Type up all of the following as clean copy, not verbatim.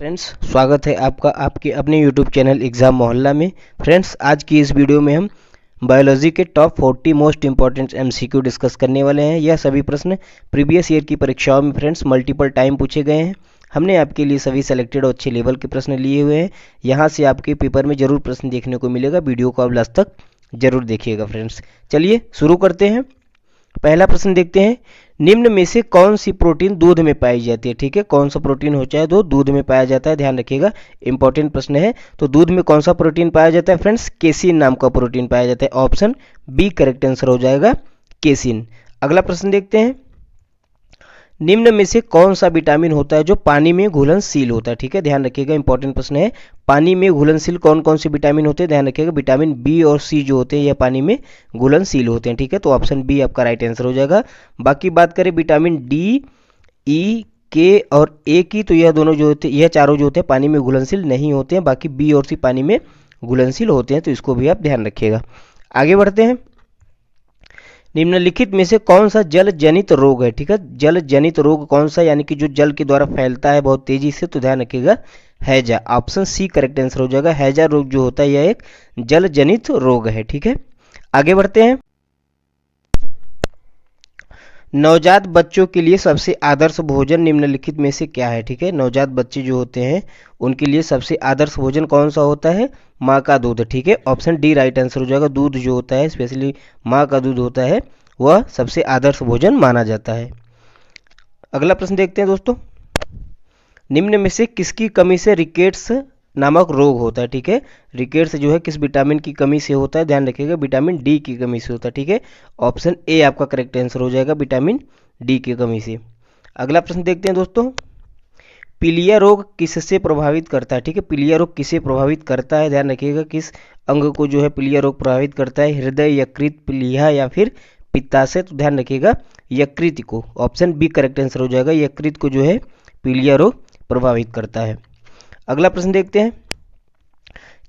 Friends, स्वागत है आपका आपके अपने यूट्यूब चैनल एग्ज़ाम मोहल्ला में। फ्रेंड्स, आज की इस वीडियो में हम बायोलॉजी के top 40 most important MCQ discuss करने वाले हैं। यह सभी प्रश्न प्रीवियस ईयर की परीक्षाओं में फ्रेंड्स मल्टीपल टाइम पूछे गए हैं। हमने आपके लिए सभी सेलेक्टेड और अच्छे लेवल के प्रश्न लिए हुए हैं। यहाँ से आपके पेपर में जरूर प्रश्न देखने को मिलेगा। वीडियो को आप लास्ट तक जरूर देखिएगा। फ्रेंड्स, चलिए शुरू करते हैं। पहला प्रश्न देखते हैं, निम्न में से कौन सी प्रोटीन दूध में पाई जाती है। ठीक है, कौन सा प्रोटीन हो चाहे तो दूध में पाया जाता है, ध्यान रखिएगा, इंपॉर्टेंट प्रश्न है। तो दूध में कौन सा प्रोटीन पाया जाता है फ्रेंड्स? केसिन नाम का प्रोटीन पाया जाता है। ऑप्शन बी करेक्ट आंसर हो जाएगा, केसिन। अगला प्रश्न देखते हैं, निम्न में से कौन सा विटामिन होता है जो पानी में घुलनशील होता है। ठीक है, ध्यान रखिएगा, इंपॉर्टेंट प्रश्न है। पानी में घुलनशील कौन कौन से विटामिन होते हैं, ध्यान रखिएगा। विटामिन बी और सी जो होते हैं यह पानी में घुलनशील होते हैं। ठीक है, तो ऑप्शन बी आपका राइट आंसर हो जाएगा। बाकी बात करें विटामिन डी, ई, के और ए की, तो यह दोनों जो होते हैं, यह चारों जो होते हैं पानी में घुलनशील नहीं होते हैं। बाकी बी और सी पानी में घुलनशील होते हैं, तो इसको भी आप ध्यान रखिएगा। आगे बढ़ते हैं, निम्नलिखित में से कौन सा जल जनित रोग है। ठीक है, जल जनित रोग कौन सा, यानी कि जो जल के द्वारा फैलता है बहुत तेजी से, तो ध्यान रखिएगा, हैजा। ऑप्शन सी करेक्ट आंसर हो जाएगा। हैजा रोग जो होता है यह एक जल जनित रोग है। ठीक है, आगे बढ़ते हैं, नवजात बच्चों के लिए सबसे आदर्श भोजन निम्नलिखित में से क्या है। ठीक है, नवजात बच्चे जो होते हैं उनके लिए सबसे आदर्श भोजन कौन सा होता है? माँ का दूध। ठीक है, ऑप्शन डी राइट आंसर हो जाएगा। दूध जो होता है, स्पेशली माँ का दूध होता है, वह सबसे आदर्श भोजन माना जाता है। अगला प्रश्न देखते हैं दोस्तों, निम्न में से किसकी कमी से रिकेट्स नामक रोग होता है। ठीक है, रिकेट्स जो है किस विटामिन की कमी से होता है? ध्यान रखिएगा, विटामिन डी की कमी से होता है। ठीक है, ऑप्शन ए आपका करेक्ट आंसर हो जाएगा, विटामिन डी की कमी से। अगला प्रश्न देखते हैं दोस्तों, पीलिया रोग किससे प्रभावित करता है। ठीक है, पीलिया रोग किसे प्रभावित करता है? ध्यान रखिएगा, किस अंग को जो है पीलिया रोग प्रभावित करता है? हृदय, यकृत, प्लीहा या फिर पित्ताशय? तो ध्यान रखिएगा, यकृत को। ऑप्शन बी करेक्ट आंसर हो जाएगा, यकृत को जो है पीलिया रोग प्रभावित करता है। अगला प्रश्न देखते हैं,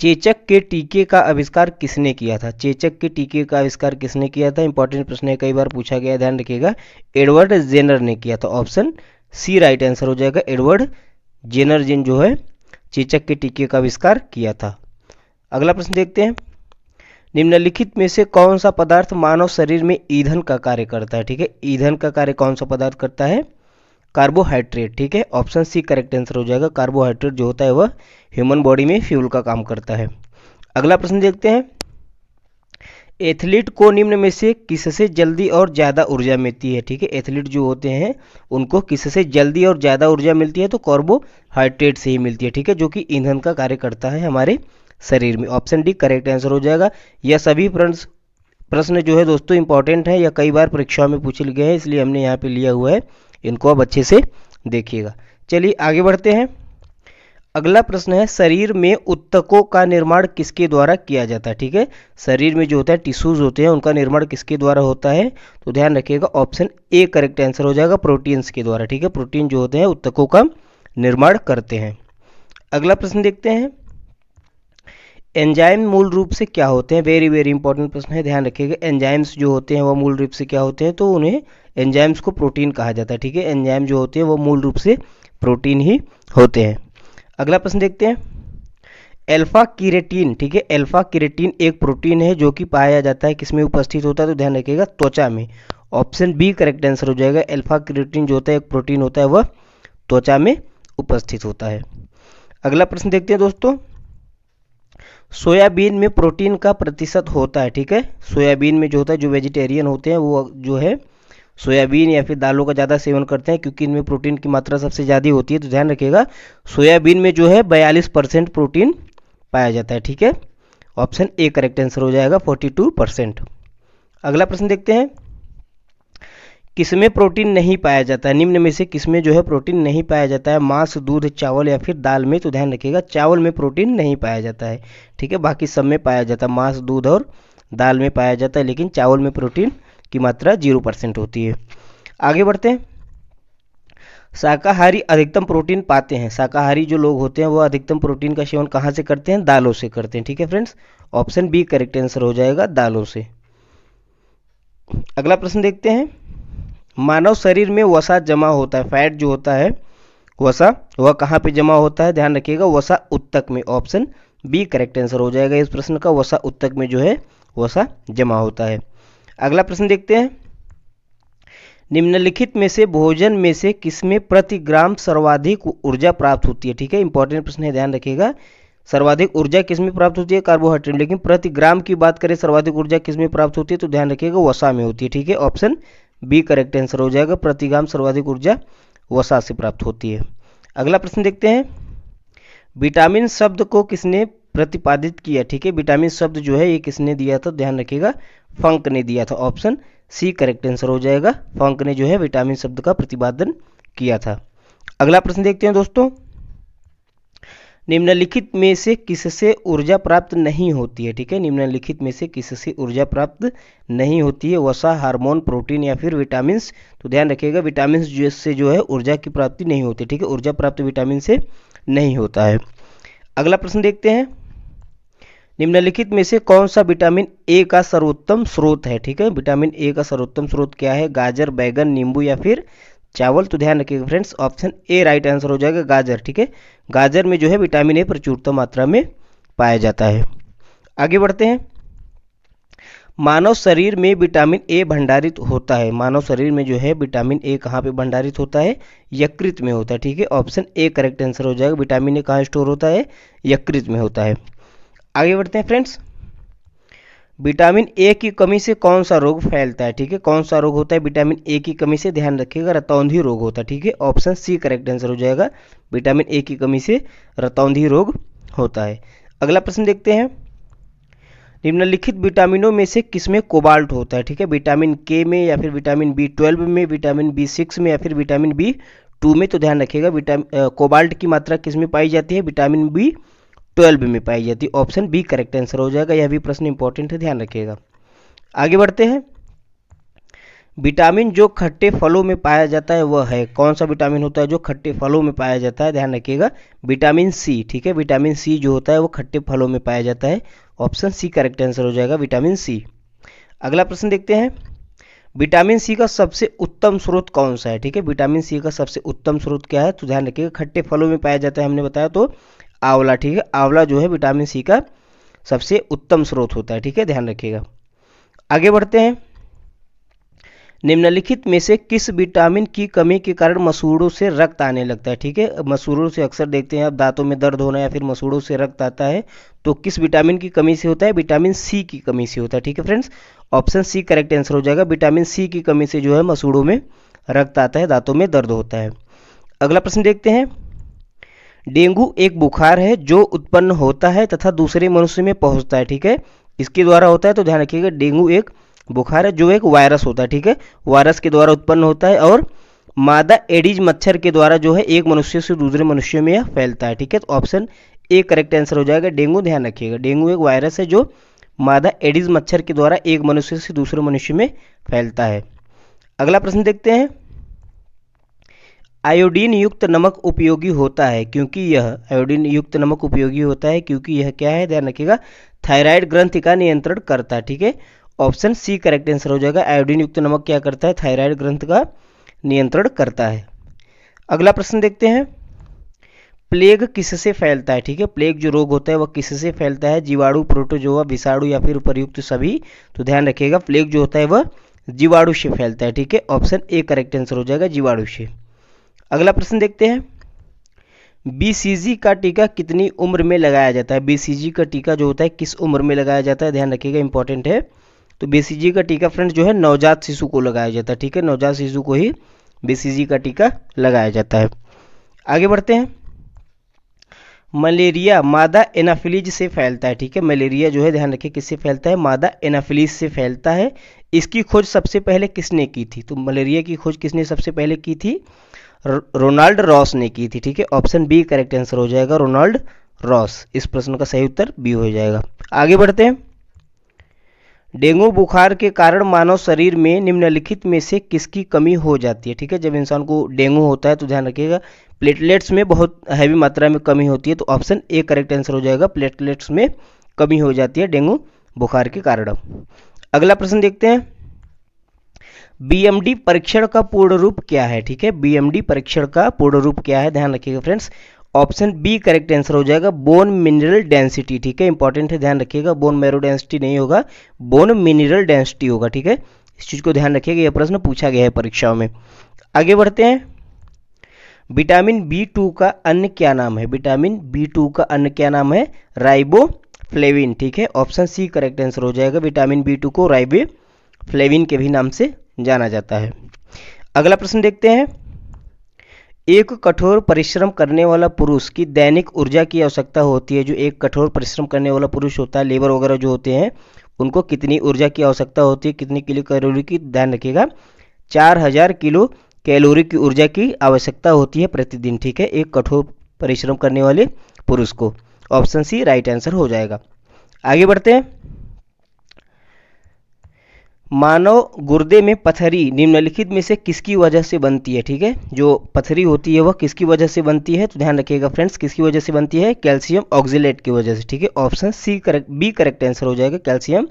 चेचक के टीके का आविष्कार किसने किया था। चेचक के टीके का आविष्कार किसने किया था? इंपॉर्टेंट प्रश्न है, कई बार पूछा गया, ध्यान रखिएगा, एडवर्ड जेनर ने किया था। ऑप्शन सी राइट आंसर हो जाएगा, एडवर्ड जेनर जिन जो है चेचक के टीके का आविष्कार किया था। अगला प्रश्न देखते हैं, निम्नलिखित में से कौन सा पदार्थ मानव शरीर में ईंधन का कार्य करता है। ठीक है, ईंधन का कार्य कौन सा पदार्थ करता है? कार्बोहाइड्रेट। ठीक है, ऑप्शन सी करेक्ट आंसर हो जाएगा, कार्बोहाइड्रेट जो होता है वह ह्यूमन बॉडी में फ्यूल का काम करता है। अगला प्रश्न देखते हैं, एथलीट को निम्न में से किससे जल्दी और ज़्यादा ऊर्जा मिलती है। ठीक है, एथलीट जो होते हैं उनको किससे जल्दी और ज़्यादा ऊर्जा मिलती है? तो कार्बोहाइड्रेट से ही मिलती है। ठीक है, जो कि ईंधन का कार्य करता है हमारे शरीर में। ऑप्शन डी करेक्ट आंसर हो जाएगा। यह सभी प्रश्न जो है दोस्तों इंपॉर्टेंट है, या कई बार परीक्षाओं में पूछे गए हैं, इसलिए हमने यहाँ पे लिया हुआ है, इनको आप अच्छे से देखिएगा। चलिए आगे बढ़ते हैं। अगला प्रश्न है, शरीर में ऊतकों का निर्माण किसके द्वारा किया जाता है। ठीक है, शरीर में जो होता है टिश्यूज होते हैं उनका निर्माण किसके द्वारा होता है? तो ध्यान रखिएगा, ऑप्शन ए करेक्ट आंसर हो जाएगा, प्रोटीन्स के द्वारा। ठीक है, प्रोटीन जो होते हैं ऊतकों का निर्माण करते हैं। अगला प्रश्न देखते हैं, एंजाइम मूल रूप से क्या होते हैं? वेरी वेरी इंपॉर्टेंट प्रश्न है, ध्यान रखिएगा। एंजाइम्स जो होते हैं वो मूल रूप से क्या होते हैं? तो उन्हें एंजाइम्स को प्रोटीन कहा जाता है। ठीक है, एंजाइम जो होते हैं वो मूल रूप से प्रोटीन ही होते हैं। अगला प्रश्न देखते हैं, अल्फा कीरेटिन। ठीक है, अल्फा कीरेटिन एक प्रोटीन है जो कि पाया जाता है किसमें उपस्थित होता है? तो ध्यान रखिएगा, त्वचा में। ऑप्शन बी करेक्ट आंसर हो जाएगा, अल्फा कीरेटिन जो होता है एक प्रोटीन होता है, वह त्वचा में उपस्थित होता है। अगला प्रश्न देखते हैं दोस्तों, सोयाबीन में प्रोटीन का प्रतिशत होता है। ठीक है, सोयाबीन में जो होता है, जो वेजिटेरियन होते हैं वो जो है सोयाबीन या फिर दालों का ज़्यादा सेवन करते हैं क्योंकि इनमें प्रोटीन की मात्रा सबसे ज़्यादा होती है। तो ध्यान रखिएगा, सोयाबीन में जो है 42% प्रोटीन पाया जाता है। ठीक है, ऑप्शन ए करेक्ट आंसर हो जाएगा, 42%। अगला प्रश्न देखते हैं, किसमें प्रोटीन नहीं पाया जाता है? निम्न में से किसमें जो है प्रोटीन नहीं पाया जाता है? मांस, दूध, चावल या फिर दाल में? तो ध्यान रखिएगा, चावल में प्रोटीन नहीं पाया जाता है। ठीक है, बाकी सब में पाया जाता है, मांस, दूध और दाल में पाया जाता है, लेकिन चावल में प्रोटीन की मात्रा 0% होती है। आगे बढ़ते हैं, शाकाहारी अधिकतम प्रोटीन पाते हैं। शाकाहारी जो लोग होते हैं वो अधिकतम प्रोटीन का सेवन कहाँ से करते हैं? दालों से करते हैं। ठीक है friends, option B correct answer हो जाएगा, दालों से। अगला प्रश्न देखते हैं, मानव शरीर में वसा जमा होता है, फैट जो होता है वसा वह कहाँ पे जमा होता है, ध्यान रखिएगा वसा उत्तक में। ऑप्शन बी करेक्ट आंसर हो जाएगा इस प्रश्न का, वसा उत्तक में जो है वसा जमा होता है। अगला प्रश्न देखते हैं, निम्नलिखित में से भोजन में से किसमें प्रति ग्राम सर्वाधिक ऊर्जा प्राप्त होती है। ठीक है, इंपॉर्टेंट प्रश्न है, ध्यान रखिएगा। सर्वाधिक ऊर्जा किसमें प्राप्त होती है, कार्बोहाइड्रेट में, लेकिन प्रति ग्राम की बात करें सर्वाधिक ऊर्जा किसमें प्राप्त होती है तो ध्यान रखिएगा वसा में होती है। ठीक है, ऑप्शन बी करेक्ट आंसर हो जाएगा, प्रति ग्राम सर्वाधिक ऊर्जा वसा से प्राप्त होती है। अगला प्रश्न देखते हैं, विटामिन शब्द को किसने प्रतिपादित किया। ठीक है, विटामिन शब्द जो है ये किसने दिया था, ध्यान रखिएगा फंक ने दिया था। ऑप्शन सी करेक्ट आंसर हो जाएगा, फंक ने जो है विटामिन शब्द का प्रतिपादन किया था। अगला प्रश्न देखते हैं दोस्तों, निम्नलिखित में से किससे ऊर्जा प्राप्त नहीं होती है। ठीक है, निम्नलिखित में से किससे ऊर्जा प्राप्त नहीं होती है, वसा, हार्मोन, प्रोटीन या फिर विटामिन। तो ध्यान रखिएगा विटामिन से जो है ऊर्जा की प्राप्ति नहीं होती। ठीक है, ऊर्जा प्राप्त विटामिन से नहीं होता है। अगला प्रश्न देखते हैं, निम्नलिखित में से कौन सा विटामिन ए का सर्वोत्तम स्रोत है। ठीक है, विटामिन ए का सर्वोत्तम स्रोत क्या है, गाजर, बैगन, नींबू या फिर चावल। तो ध्यान रखिएगा friends, option A right answer हो जाएगा, गाजर। ठीक है, गाजर में जो है विटामिन ए प्रचुरता मात्रा में पाया जाता है। आगे बढ़ते हैं, मानव शरीर में विटामिन ए भंडारित होता है। मानव शरीर में जो है विटामिन ए कहाँ पे भंडारित होता है, यकृत में होता है। ठीक है, ऑप्शन ए करेक्ट आंसर हो जाएगा, विटामिन ए कहाँ स्टोर होता है, यकृत में होता है। आगे बढ़ते हैं फ्रेंड्स, विटामिन ए की कमी से कौन सा रोग फैलता है। ठीक है, कौन सा रोग होता है विटामिन ए की कमी से, ध्यान रखिएगा रतौंधी रोग होता है। ठीक है, ऑप्शन सी करेक्ट आंसर हो जाएगा, विटामिन ए की कमी से रतौंधी रोग होता है। अगला प्रश्न देखते हैं, निम्नलिखित विटामिनों में से किसमें कोबाल्ट होता है। ठीक है, विटामिन के में या फिर विटामिन B12 में, विटामिन B6 में या फिर विटामिन B2 में। तो ध्यान रखिएगा विटामिन कोबाल्ट की मात्रा किसमें पाई जाती है, विटामिन B12 में पाई जाती है। ऑप्शन बी करेक्ट आंसर हो जाएगा, यह भी प्रश्न इंपॉर्टेंट है, ध्यान रखिएगा। आगे बढ़ते हैं, विटामिन जो खट्टे फलों में पाया जाता है वह है, कौन सा विटामिन होता है जो खट्टे फलों में पाया जाता है, ध्यान रखिएगा विटामिन सी। ठीक है, विटामिन सी जो होता है वो खट्टे फलों में पाया जाता है। ऑप्शन सी करेक्ट आंसर हो जाएगा, विटामिन सी। अगला प्रश्न देखते हैं, विटामिन सी का सबसे उत्तम स्रोत कौन सा है। ठीक है, विटामिन सी का सबसे उत्तम स्रोत क्या है, तो ध्यान रखिएगा खट्टे फलों में पाया जाता है, हमने बताया तो आंवला। ठीक है, आंवला जो है विटामिन सी का सबसे उत्तम स्रोत होता है। ठीक है, ध्यान रखिएगा। आगे बढ़ते हैं, निम्नलिखित में से किस विटामिन की कमी के कारण मसूड़ों से रक्त आने लगता है। ठीक है, मसूड़ों से अक्सर देखते हैं आप दांतों में दर्द होना या फिर मसूड़ों से रक्त आता है, तो किस विटामिन की कमी से होता है, विटामिन सी की कमी से होता है। ठीक है friends, option C correct answer हो जाएगा, विटामिन सी की कमी से जो है मसूड़ों में रक्त आता है, दांतों में दर्द होता है। अगला प्रश्न देखते हैं, डेंगू एक बुखार है जो उत्पन्न होता है तथा दूसरे मनुष्य में पहुंचता है। ठीक है, इसके द्वारा होता है, तो ध्यान रखिएगा डेंगू एक बुखार है जो एक वायरस होता है। ठीक है, वायरस के द्वारा उत्पन्न होता है और मादा एडिज मच्छर के द्वारा जो है एक मनुष्य से दूसरे मनुष्य में यह फैलता है। ठीक है, तो ऑप्शन ए करेक्ट आंसर हो जाएगा, डेंगू। ध्यान रखिएगा डेंगू एक वायरस है जो मादा एडिज मच्छर के द्वारा एक मनुष्य से दूसरे मनुष्य में फैलता है। अगला प्रश्न देखते हैं, आयोडीन युक्त नमक उपयोगी होता है क्योंकि यह, आयोडीन युक्त नमक उपयोगी होता है क्योंकि यह क्या है, ध्यान रखिएगा थायराइड ग्रंथि का नियंत्रण करता है। ठीक है, ऑप्शन सी करेक्ट आंसर हो जाएगा, आयोडीन युक्त नमक क्या करता है, थायराइड ग्रंथि का नियंत्रण करता है। अगला प्रश्न देखते हैं, प्लेग किससे फैलता है। ठीक है, प्लेग जो रोग होता है वह किससे फैलता है, जीवाणु, प्रोटोजोआ, विषाणु या फिर उपर्युक्त सभी। तो ध्यान रखिएगा प्लेग जो होता है वह जीवाणु से फैलता है। ठीक है, ऑप्शन ए करेक्ट आंसर हो जाएगा, जीवाणु से। अगला प्रश्न देखते हैं, बीसीजी का टीका कितनी उम्र में लगाया जाता है। बीसीजी का टीका जो होता है किस उम्र में लगाया जाता है, ध्यान रखिएगा इंपॉर्टेंट है। तो बीसीजी का टीका फ्रेंड्स जो है नवजात शिशु को लगाया जाता है। ठीक है, नवजात शिशु को ही बीसीजी का टीका लगाया जाता है। आगे बढ़ते हैं, मलेरिया मादा एनाफिलीज से फैलता है। ठीक है, मलेरिया जो है ध्यान रखिए किससे फैलता है, मादा एनाफिलीज से फैलता है। इसकी खोज सबसे पहले किसने की थी, तो मलेरिया की खोज किसने सबसे पहले की थी, रोनाल्ड रॉस ने की थी। ठीक है, ऑप्शन बी करेक्ट आंसर हो जाएगा, रोनाल्ड रॉस। इस प्रश्न का सही उत्तर बी हो जाएगा। आगे बढ़ते हैं, डेंगू बुखार के कारण मानव शरीर में निम्नलिखित में से किसकी कमी हो जाती है। ठीक है, जब इंसान को डेंगू होता है तो ध्यान रखिएगा प्लेटलेट्स में बहुत हैवी मात्रा में कमी होती है। तो ऑप्शन ए करेक्ट आंसर हो जाएगा, प्लेटलेट्स में कमी हो जाती है डेंगू बुखार के कारण। अगला प्रश्न देखते हैं, बीएमडी परीक्षण का पूर्ण रूप क्या है, ठीक है, बीएमडी परीक्षण का पूर्ण रूप क्या है, ध्यान रखिएगा friends. Option B correct answer हो जाएगा, बोन मिनरल डेंसिटी, ठीक है, इंपॉर्टेंट है, ध्यान रखिएगा, बोन मैरो डेंसिटी नहीं होगा, बोन मिनरल डेंसिटी होगा, ठीक है, इस चीज को ध्यान रखिएगा, यह प्रश्न पूछा गया है परीक्षाओं में। आगे बढ़ते हैं। विटामिन बी2 का अन्य क्या नाम है, विटामिन बी2 का अन्य क्या नाम है, राइबोफ्लेविन, ठीक है, ऑप्शन सी करेक्ट आंसर हो जाएगा, विटामिन बी2 को राइबोफ्लेविन के भी नाम से जाना जाता है। अगला प्रश्न देखते हैं। एक कठोर परिश्रम करने वाला पुरुष की दैनिक ऊर्जा की आवश्यकता होती है, जो एक कठोर परिश्रम करने वाला पुरुष होता है, लेबर वगैरह जो होते हैं, उनको कितनी ऊर्जा की आवश्यकता होती है, कितनी किलो कैलोरी की, ध्यान रखिएगा, 4000 किलो कैलोरी की ऊर्जा की आवश्यकता होती है प्रतिदिन, ठीक है, एक कठोर परिश्रम करने वाले पुरुष को। ऑप्शन सी राइट आंसर हो जाएगा। आगे बढ़ते हैं। मानव गुर्दे में पथरी निम्नलिखित में से किसकी वजह से बनती है, ठीक है, जो पथरी होती है वह किसकी वजह से बनती है, तो ध्यान रखिएगा फ्रेंड्स, किसकी वजह से बनती है, कैल्शियम ऑक्जेलेट की वजह से, ठीक है, option C correct, B correct answer हो जाएगा, कैल्शियम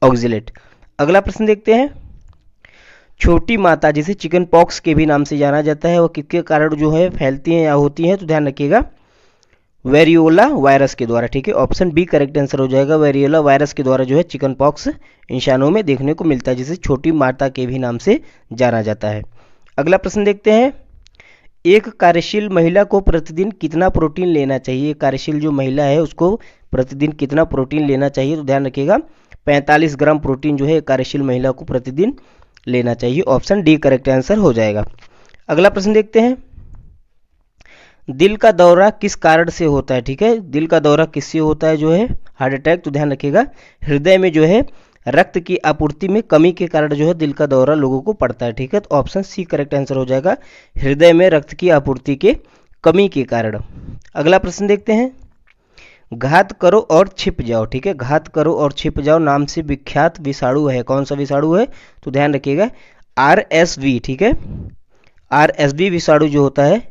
ऑक्जेलेट। अगला प्रश्न देखते हैं। छोटी माता जिसे चिकन पॉक्स के भी नाम से जाना जाता है, वह किसके कारण जो है फैलती हैं या होती हैं, तो ध्यान रखिएगा, वेरियोला वायरस के द्वारा, ठीक है, ऑप्शन बी करेक्ट आंसर हो जाएगा, वेरियोला वायरस के द्वारा जो है चिकन पॉक्स इंसानों में देखने को मिलता है, जिसे छोटी माता के भी नाम से जाना जाता है। अगला प्रश्न देखते हैं। एक कार्यशील महिला को प्रतिदिन कितना प्रोटीन लेना चाहिए, कार्यशील जो महिला है उसको प्रतिदिन कितना प्रोटीन लेना चाहिए, तो ध्यान रखिएगा 45 ग्राम प्रोटीन जो है कार्यशील महिला को प्रतिदिन लेना चाहिए, ऑप्शन डी करेक्ट आंसर हो जाएगा। अगला प्रश्न देखते हैं। दिल का दौरा किस कारण से होता है, ठीक है, दिल का दौरा किससे होता है, जो है हार्ट अटैक, तो ध्यान रखिएगा हृदय में जो है रक्त की आपूर्ति में कमी के कारण जो है दिल का दौरा लोगों को पड़ता है, ठीक है, तो ऑप्शन सी करेक्ट आंसर हो जाएगा, हृदय में रक्त की आपूर्ति के कमी के कारण। अगला प्रश्न देखते हैं। घात करो और छिप जाओ, ठीक है, घात करो और छिप जाओ नाम से विख्यात विषाणु है, कौन सा विषाणु है, तो ध्यान रखिएगा आरएसवी, ठीक है, आरएसवी विषाणु जो होता है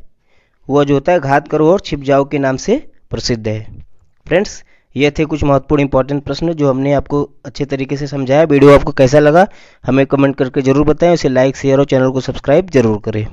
वह जो होता है घात करो और छिप जाओ के नाम से प्रसिद्ध है। फ्रेंड्स, ये थे कुछ महत्वपूर्ण इंपॉर्टेंट प्रश्न जो हमने आपको अच्छे तरीके से समझाया। वीडियो आपको कैसा लगा हमें कमेंट करके जरूर बताएं, उसे लाइक शेयर और चैनल को सब्सक्राइब जरूर करें।